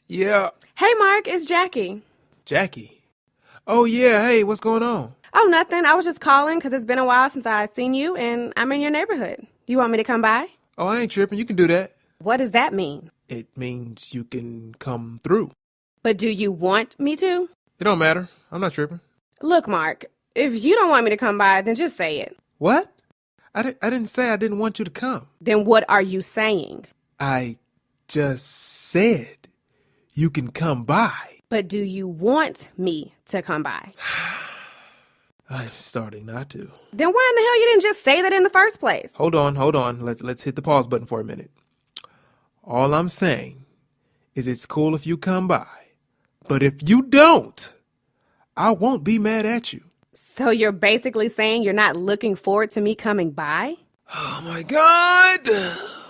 Yeah. Hey, Mark, it's Jackie. Jackie. Oh, yeah. Hey, what's going on? Oh, nothing. I was just calling because it's been a while since I've seen you, and I'm in your neighborhood. You want me to come by? Oh, I ain't tripping. You can do that. What does that mean? It means you can come through. But do you want me to? It don't matter. I'm not tripping. Look, Mark, if you don't want me to come by, then just say it. What? I didn't say I didn't want you to come. Then what are you saying? I just said you can come by. But do you want me to come by? I'm starting not to. Then why in the hell you didn't just say that in the first place? Hold on. Let's hit the pause button for a minute. All I'm saying is it's cool if you come by. But if you don't, I won't be mad at you. So you're basically saying you're not looking forward to me coming by? Oh my God.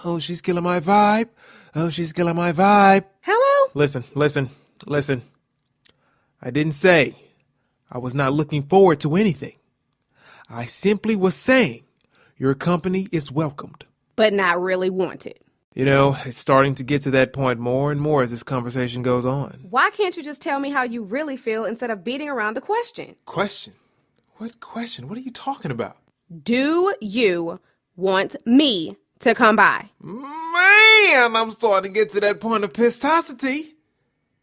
Oh, she's killing my vibe. Oh, she's killing my vibe. Hello? Listen. I didn't say I was not looking forward to anything. I simply was saying your company is welcomed. But not really wanted. You know, it's starting to get to that point more and more as this conversation goes on. Why can't you just tell me how you really feel instead of beating around the question? Question? What question? What are you talking about? Do you want me to come by? Man, I'm starting to get to that point of pistosity.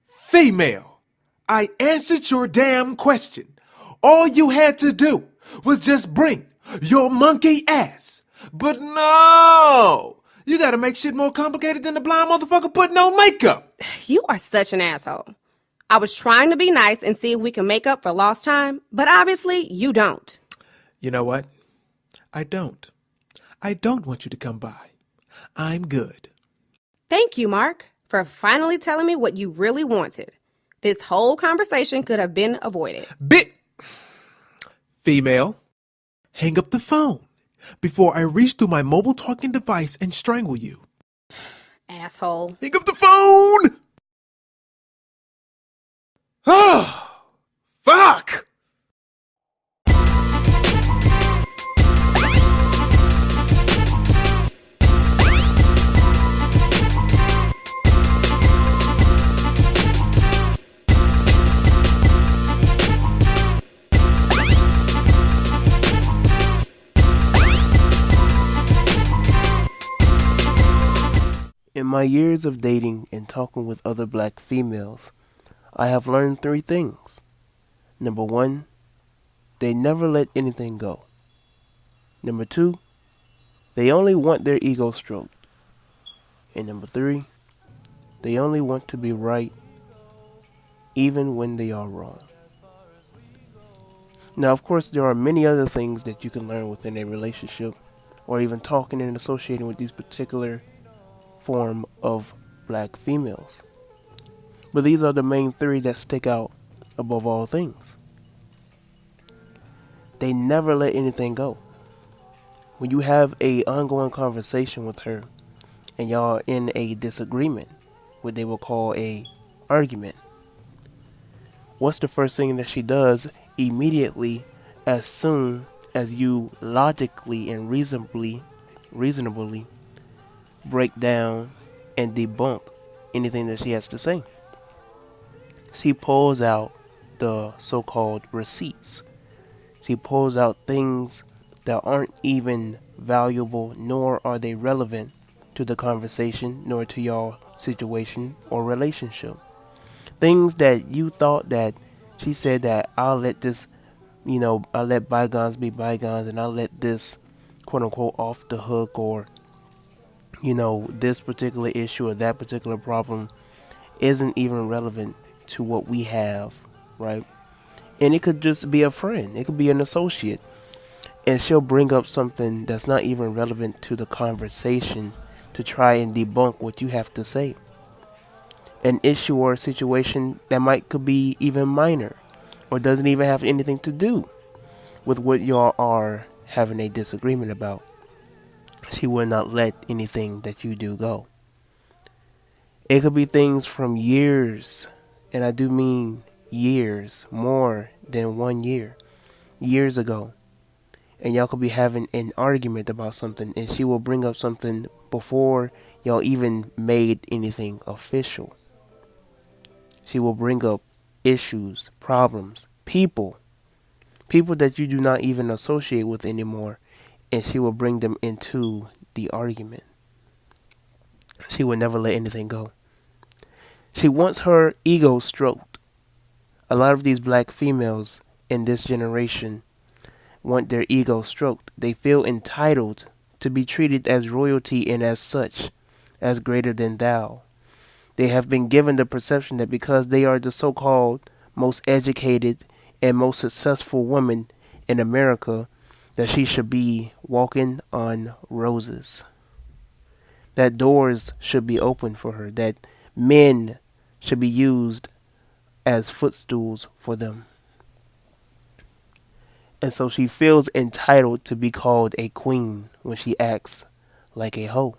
Female, I answered your damn question. All you had to do was just bring your monkey ass. But no! You gotta make shit more complicated than the blind motherfucker putting on makeup. You are such an asshole. I was trying to be nice and see if we can make up for lost time, but obviously you don't. You know what? I don't. I don't want you to come by. I'm good. Thank you, Mark, for finally telling me what you really wanted. This whole conversation could have been avoided. Female, hang up the phone before I reach through my mobile talking device and strangle you. Asshole. Hang up the phone! Oh, fuck! In my years of dating and talking with other black females, I have learned 3 things. Number 1, they never let anything go. Number 2, they only want their ego stroked. And number 3, they only want to be right even when they are wrong. Now, of course, there are many other things that you can learn within a relationship or even talking and associating with these particular form of black females. But these are the main 3 that stick out above all things. They never let anything go. When you have a ongoing conversation with her and y'all are in a disagreement, what they will call a argument, what's the first thing that she does immediately as soon as you logically and reasonably break down and debunk anything that she has to say? She pulls out the so-called receipts. She pulls out things that aren't even valuable, nor are they relevant to the conversation, nor to your situation or relationship. Things that you thought that she said that I'll let this, I'll let bygones be bygones and I'll let this quote unquote off the hook, or this particular issue or that particular problem isn't even relevant to what we have, right? And it could just be a friend, it could be an associate, and she'll bring up something that's not even relevant to the conversation to try and debunk what you have to say. An issue or a situation that could be even minor or doesn't even have anything to do with what y'all are having a disagreement about. She will not let anything that you do go. It could be things from years, and I do mean years, more than 1 year, years ago. and y'all could be having an argument about something, and she will bring up something before y'all even made anything official. She will bring up issues, problems, people that you do not even associate with anymore, and she will bring them into the argument. She will never let anything go. She wants her ego stroked. A lot of these black females in this generation want their ego stroked. They feel entitled to be treated as royalty and as such, as greater than thou. They have been given the perception that because they are the so-called most educated and most successful woman in America, that she should be walking on roses. That doors should be open for her. That men should be used as footstools for them. And so she feels entitled to be called a queen when she acts like a hoe.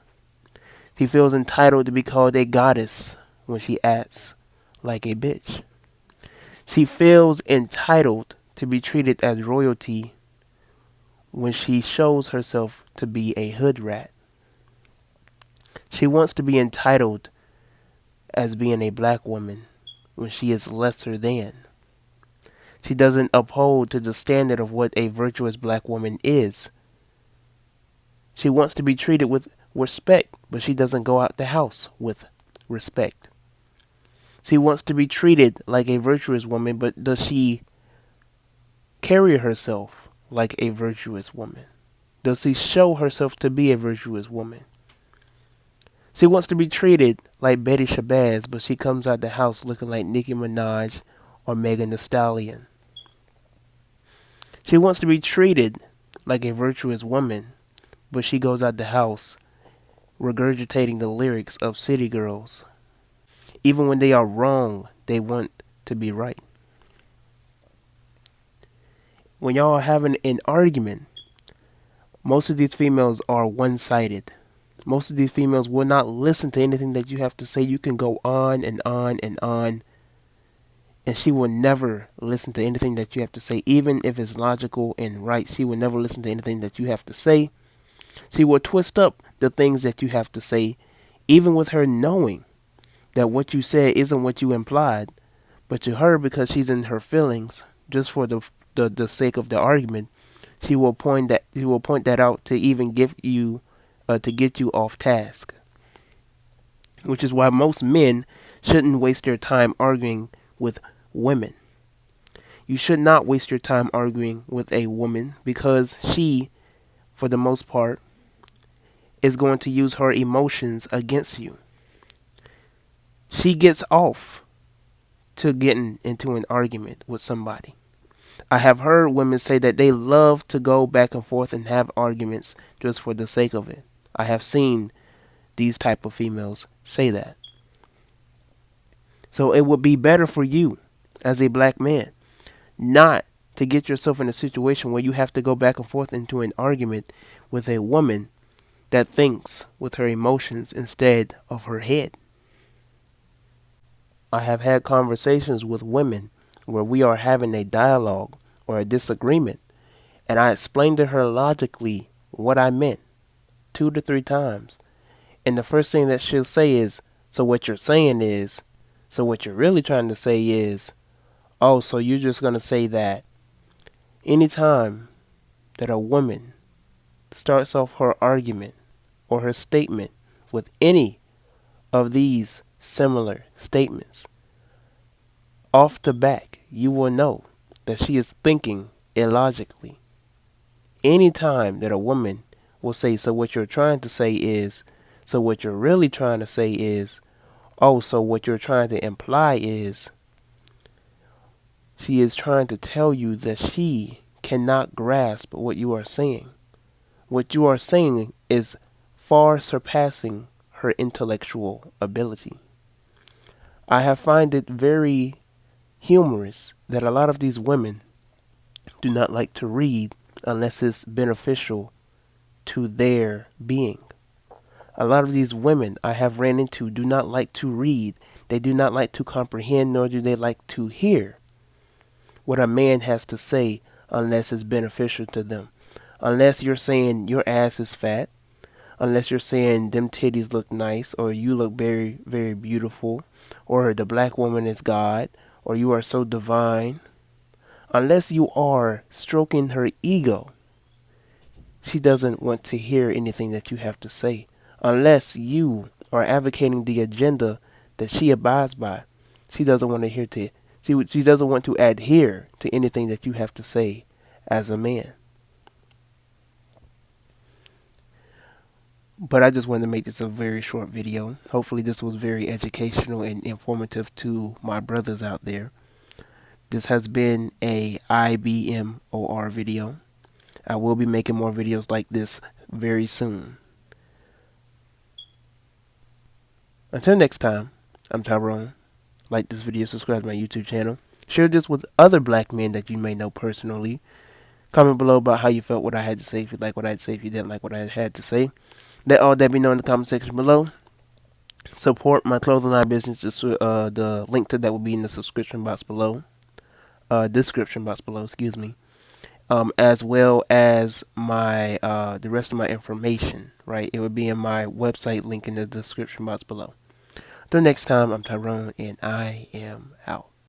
She feels entitled to be called a goddess when she acts like a bitch. She feels entitled to be treated as royalty when she shows herself to be a hood rat. She wants to be entitled as being a black woman when she is lesser than. She doesn't uphold to the standard of what a virtuous black woman is. She wants to be treated with respect, but she doesn't go out the house with respect. She wants to be treated like a virtuous woman, but does she carry herself like a virtuous woman? Does she show herself to be a virtuous woman? She wants to be treated like Betty Shabazz, but she comes out the house looking like Nicki Minaj or Megan Thee Stallion. She wants to be treated like a virtuous woman, but she goes out the house regurgitating the lyrics of City Girls. Even when they are wrong, they want to be right. When y'all are having an argument, most of these females are one-sided. Most of these females will not listen to anything that you have to say. You can go on and on and on, and she will never listen to anything that you have to say, even if it's logical and right. She will never listen to anything that you have to say. She will twist up the things that you have to say, even with her knowing that what you said isn't what you implied. But to her, because she's in her feelings, just for the sake of the argument, she will point that out to even give you to get you off task. Which is why most men shouldn't waste their time arguing with women. You should not waste your time arguing with a woman, because she, for the most part, is going to use her emotions against you. She gets off to getting into an argument with somebody. I have heard women say that they love to go back and forth and have arguments just for the sake of it. I have seen these type of females say that. So it would be better for you as a black man not to get yourself in a situation where you have to go back and forth into an argument with a woman that thinks with her emotions instead of her head. I have had conversations with women where we are having a dialogue or a disagreement, and I explained to her logically what I meant 2 to 3 times. And the first thing that she'll say is, so what you're saying is, so what you're really trying to say is, oh, so you're just going to say that anytime that a woman starts off her argument or her statement with any of these similar statements, off the back, you will know that she is thinking illogically. Anytime that a woman will say, so what you're trying to say is, so what you're really trying to say is, oh, so what you're trying to imply is, she is trying to tell you that she cannot grasp what you are saying. What you are saying is far surpassing her intellectual ability. I have found it very humorous that a lot of these women do not like to read unless it's beneficial to their being. A lot of these women I have ran into do not like to read. They do not like to comprehend, nor do they like to hear what a man has to say unless it's beneficial to them. Unless you're saying your ass is fat, unless you're saying them titties look nice, or you look very, very beautiful, or the black woman is God, or you are so divine, unless you are stroking her ego, she doesn't want to hear anything that you have to say. Unless you are advocating the agenda that she abides by, she doesn't want to hear to. She doesn't want to adhere to anything that you have to say as a man. But I just wanted to make this a very short video. Hopefully this was very educational and informative to my brothers out there. This has been a IBMOR video. I will be making more videos like this very soon. Until next time, I'm Tyrone. Like this video, subscribe to my YouTube channel. Share this with other black men that you may know personally. Comment below about how you felt what I had to say, if you like what I had to say, if you didn't like what I had to say. Let all that be known in the comment section below. Support my clothing line business. The link to that will be in the description box below. Excuse me. As well as my the rest of my information. Right, it will be in my website link in the description box below. Until next time, I'm Tyrone, and I am out.